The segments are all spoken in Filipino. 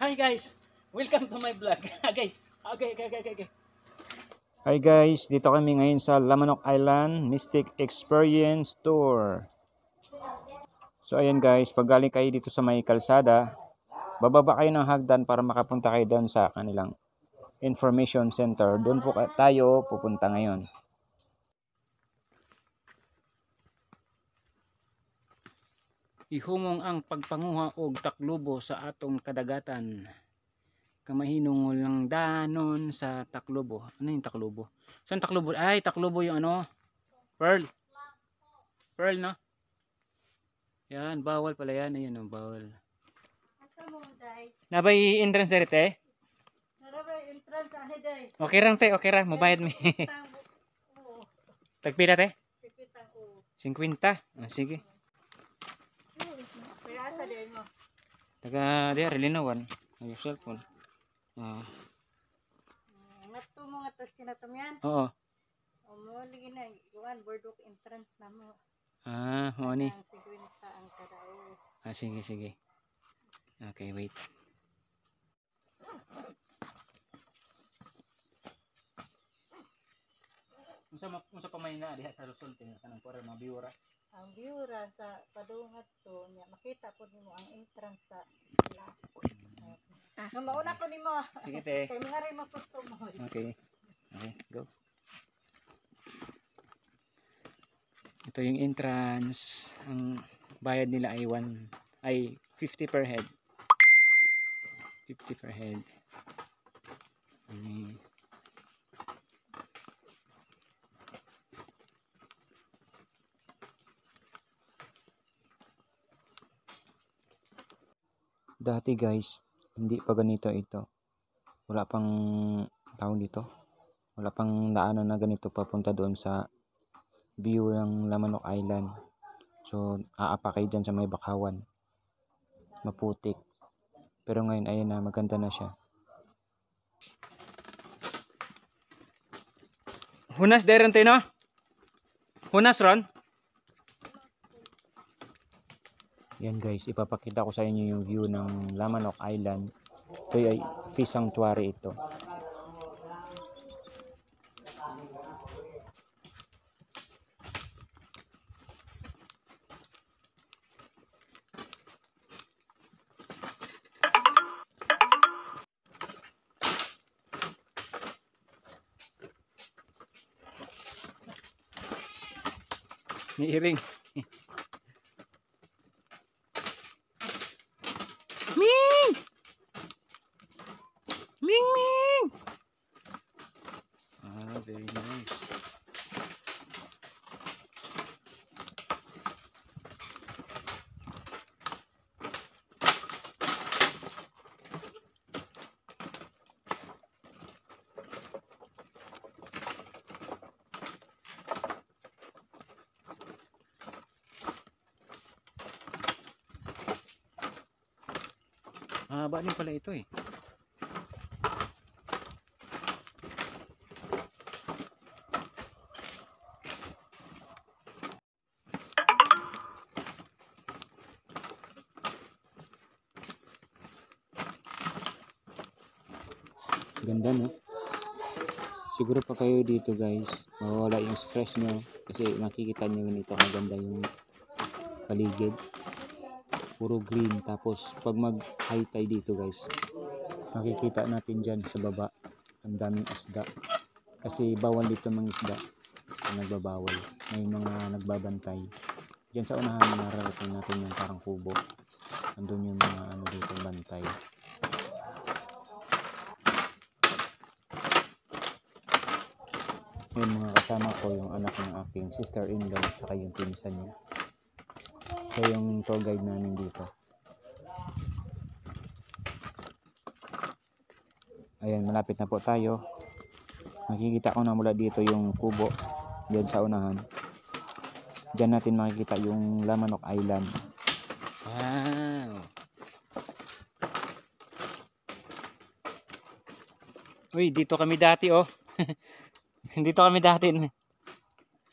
Hi guys, welcome to my vlog. Okay. Hi guys, dito kami ngayon sa Lamanok Island Mystic Experience Tour. So ayan guys, pag galing kayo dito sa may kalsada, bababa kayo ng hagdan para makapunta kayo doon sa kanilang information center. Doon po tayo pupunta ngayon. Ihumong ang pagpanguha og taklubo sa atong kadagatan. Kamahinungol ng danon sa taklubo. Ano yung taklubo? Saan taklubo? Ay, taklubo yung ano? Pearl. Pearl, no? Yan, bawal pala yan. Ayun, oh, bawal. Nabay entrance dito, Okay lang, te. Okay lang. Mabayad mi. Tagpila, te? 50. Ah, sige. Taga diya, relinawan. Your cellphone. Ngato mo nga to kinatumyan. Oo. O mo lagi na iwan boardwalk entrance na mo. Mo ni. Ang 50 ang kada. Sige. Okay, wait. Unsa pa may na diha sa Luzon kanang para mabiura. Ang biura sa padungat to nya makita po nimo ang entrance sa isla. Mauna ko nimo. Sige te. Kay mga rin mo customer. Okay, go. Ito yung entrance. Ang bayad nila ay 50 per head. 50 per head. Dati guys, hindi pa ganito ito. Wala pang tawag dito. Wala pang daanan na ganito papunta doon sa view ng Lamanok Island. So, aapa kayo dyan sa may bakawan. Maputik. Pero ngayon, ayun na, maganda na siya. Hunas deron tayo, no? Hunas ron? Yan guys, ipapakita ko sa inyo yung view ng Lamanok Island. Ito ay fish sanctuary ito. May iring. Ming! Ming! Very nice. Haba din pala ito eh. Ganda no? Siguro pa kayo dito guys, mawawala yung stress nyo kasi makikita nyo ganito kaganda yung paligid. Puro green. Tapos pag mag high tide dito guys, makikita natin dyan sa baba ang daming isda kasi bawal dito mga isda, nagbabawal, may mga nagbabantay dyan sa unahan. Nararating natin yung parang kubo, andun yung mga ano dito bantay. Yung mga kasama ko, yung anak ng aking sister-in-law at saka yung pinsan niya. So yung tour guide namin dito. Ayan, malapit na po tayo. Makikita ko na mula dito yung kubo diyan sa unahan. Diyan natin makikita yung Lamanok Island. Wow. Uy, dito kami dati oh. Dito kami dati.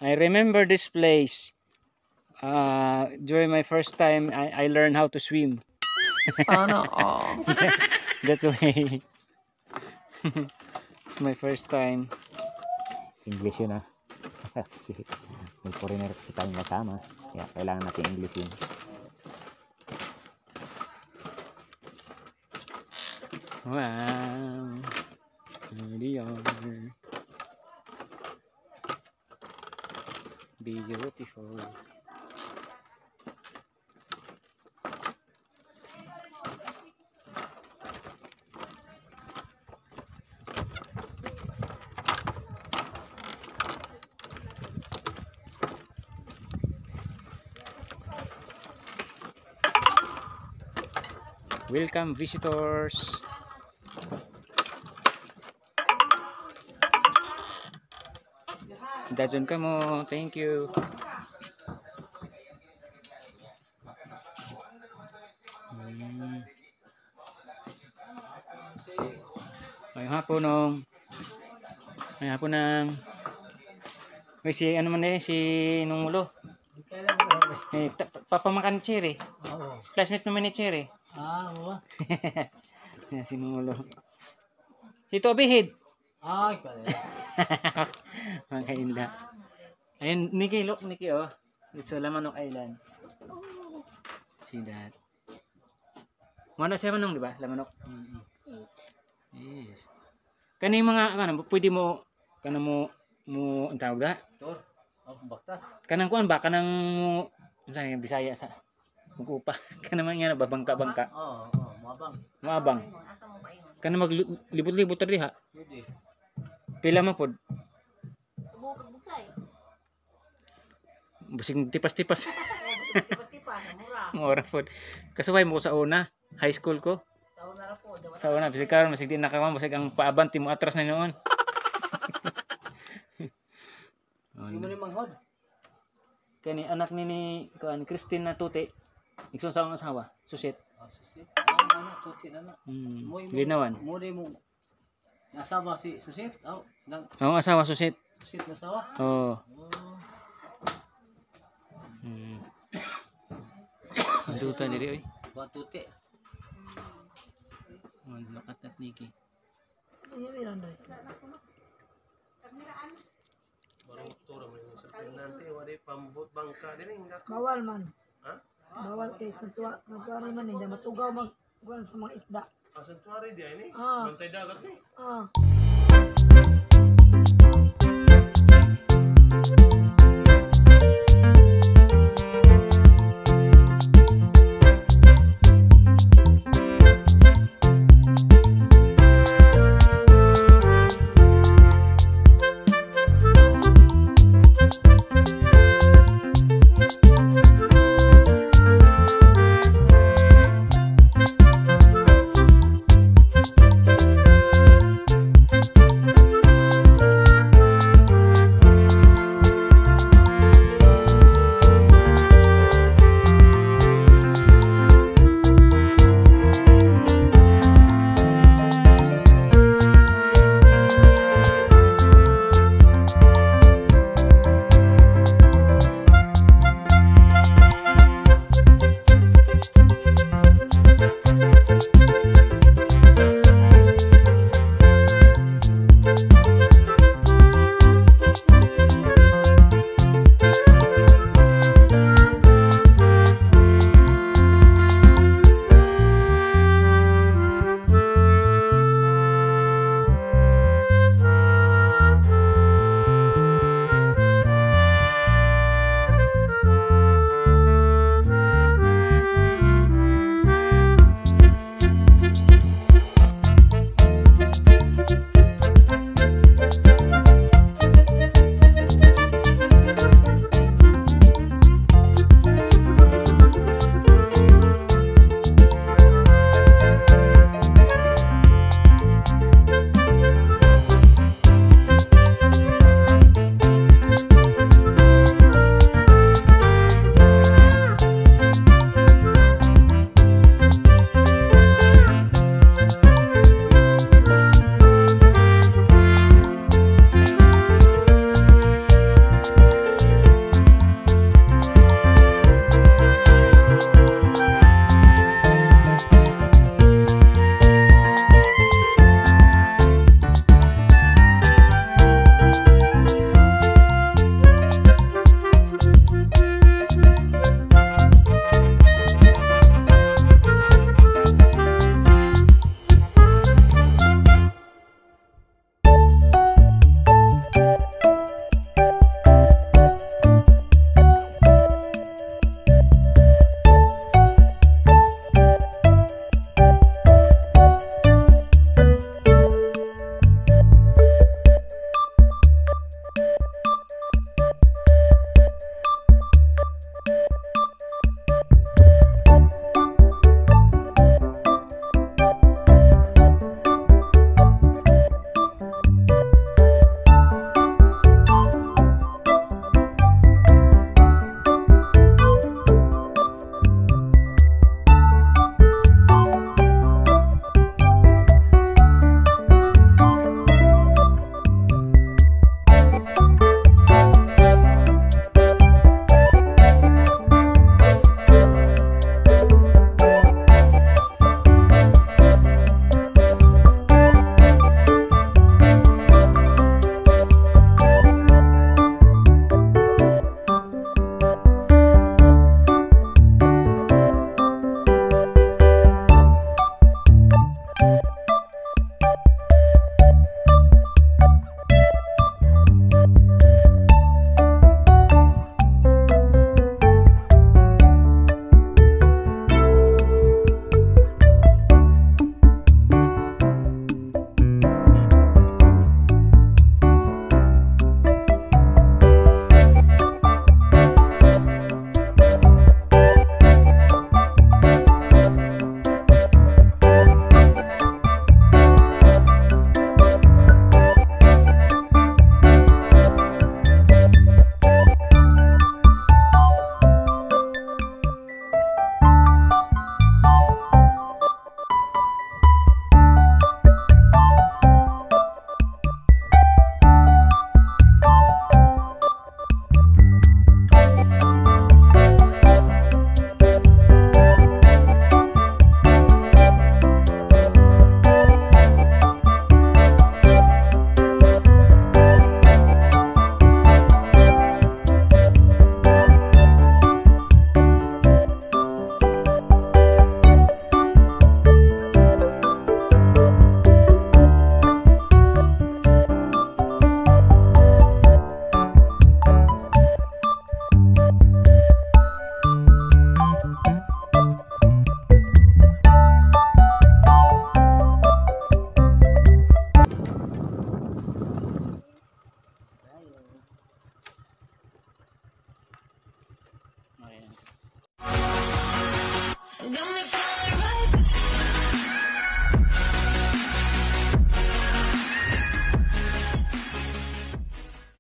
I remember this place. During my first time, I learned how to swim. Sana all. That way. It's my first time. English yun ah. Kasi may foreigner kasi tayong kasama. Kaya kailangan natin English yun. Wow. Here they are. Beautiful. Welcome visitors. Dazon ka mo. Thank you. Ay hapon nung. Ay hapon nang. May si ano man si Nungulo. Eh papamakan ni Cherry. Oo. Classmate naman ni Cherry. Oo. Yan si Nungulo. Si Tobihid. Ay, pala. Mga kainla. Ayun, Nikki, look, Nikki, oh. It's a Lamanok Island. See that. Mana siya manong, di ba? Lamanok. Yes. Kani mga, pwede mo, ang tawag da? Tor, ang baktas. Kanang kuan ba? Kanang, saan yung Bisaya sa, mag-upa. Kanang mga babangka-bangka. Oo, mabang. Maabang. Kanang maglibot-libot tadi ha. Pwede. Pila mo pod. Bugsay. Busing tipas-tipas. Tipas-tipas, mura. Mura pod. Kasaway mo ko sa una, high school ko. Sa una ra po, daw. Sa una, bisig karon masig di nakawan, basig ang paabanti mo atras na noon. Hindi mo ni manghod. Kani anak ni kuan Christine na tuti. Igsoon sa akong asawa, susit. Susit. Ano, tuti na na. Linawan. Mo mo. Nasawa si Susit. Nang Ang asawa susit. Susit nasawa. Oo. Oh. Ang duta diri oy. Ba tuti. Ang lakat at Nikki. Bawal man. Bawal kay sa nagkari man hindi matugaw mag kuan sa mga isda. Santuari dia ini. Ah. Bantay dagat ni. Ah.